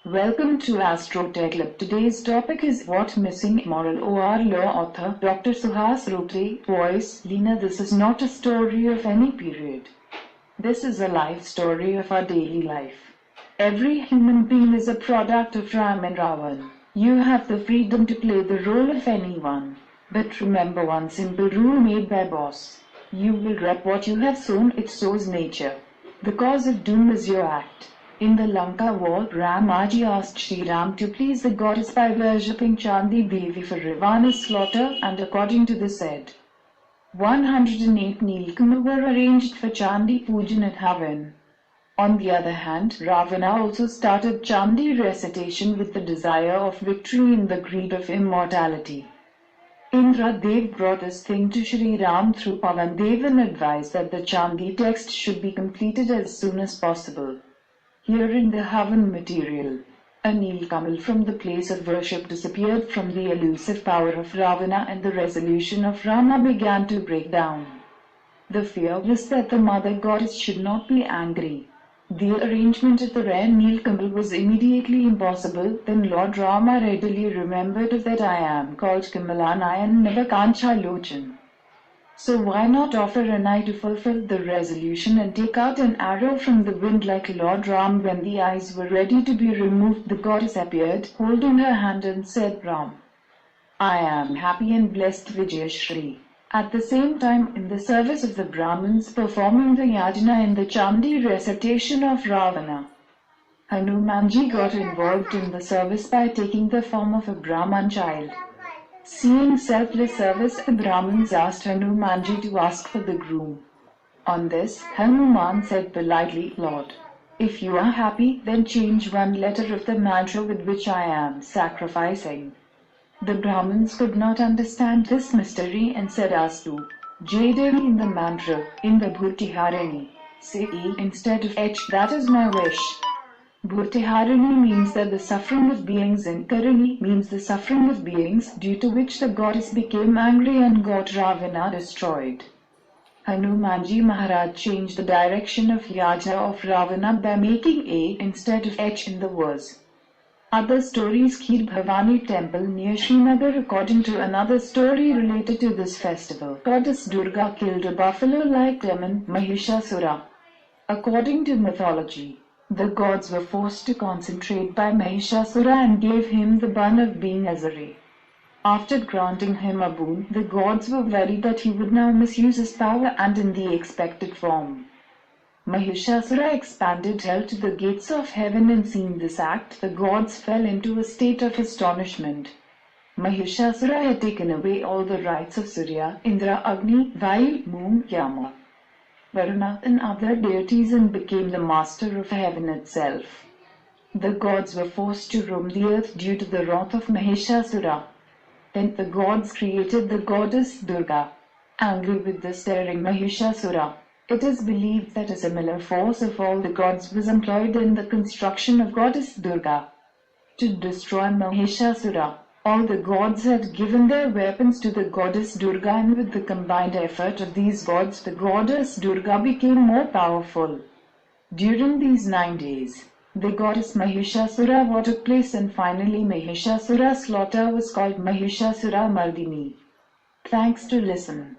Welcome to Astrotech Lab. Today's topic is What Missing Moral OR Law. Author Dr. Suhas Rotre. Voice Lena. This is not a story of any period. This is a life story of our daily life. Every human being is a product of Ram and Ravan. You have the freedom to play the role of anyone. But remember one simple rule made by boss. You will reap what you have sown, it sows nature. The cause of doom is your act. In the Lanka war, Ramaji asked Sri Ram to please the goddess by worshipping Chandi Devi for Ravana's slaughter, and according to the said, 108 Nilkamal were arranged for Chandi Pujan at Havan. On the other hand, Ravana also started Chandi recitation with the desire of victory in the greed of immortality. Indra Dev brought this thing to Sri Ram through Pavan Dev and advised that the Chandi text should be completed as soon as possible. Here in the Havan material, a Nilkamal from the place of worship disappeared from the elusive power of Ravana, and the resolution of Rama began to break down. The fear was that the mother goddess should not be angry. The arrangement of the rare Nilkamal was immediately impossible. Then Lord Rama readily remembered that I am called Kamalanayan Navakancha Lochan. So why not offer an eye to fulfill the resolution and take out an arrow from the wind like Lord Ram? When the eyes were ready to be removed, the goddess appeared, holding her hand, and said, Ram, I am happy and blessed Vijayashri. At the same time, in the service of the Brahmins performing the yajna in the Chandi recitation of Ravana, Hanumanji got involved in the service by taking the form of a Brahman child. Seeing selfless service, the Brahmins asked Hanumanji to ask for the groom. On this, Hanuman said politely, Lord, if you are happy, then change one letter of the mantra with which I am sacrificing. The Brahmins could not understand this mystery and said Astu, Jaydevi in the mantra, in the Bhutiharani, say E instead of H, that is my wish. Bhutiharani means that the suffering of beings, and Karani means the suffering of beings, due to which the goddess became angry and got Ravana destroyed. Hanumanji Maharaj changed the direction of yajna of Ravana by making A instead of H in the verse. Other stories. Kheer Bhavani temple near Srinagar. According to another story related to this festival, goddess Durga killed a buffalo-like demon, Mahishasura. According to mythology, the gods were forced to concentrate by Mahishasura and gave him the boon of being Azari. After granting him a boon, the gods were worried that he would now misuse his power and in the expected form. Mahishasura expanded hell to the gates of heaven, and seeing this act, the gods fell into a state of astonishment. Mahishasura had taken away all the rights of Surya, Indra, Agni, Vayu, Moon, Yama, Varuna, and other deities, and became the master of heaven itself. The gods were forced to roam the earth due to the wrath of Mahishasura. Then the gods created the goddess Durga. Angry with the staring Mahishasura, it is believed that a similar force of all the gods was employed in the construction of goddess Durga. To destroy Mahishasura, all the gods had given their weapons to the goddess Durga, and with the combined effort of these gods, the goddess Durga became more powerful. During these 9 days, the goddess Mahishasura war took place, and finally Mahishasura's slaughter was called Mahishasura Mardini. Thanks to listen.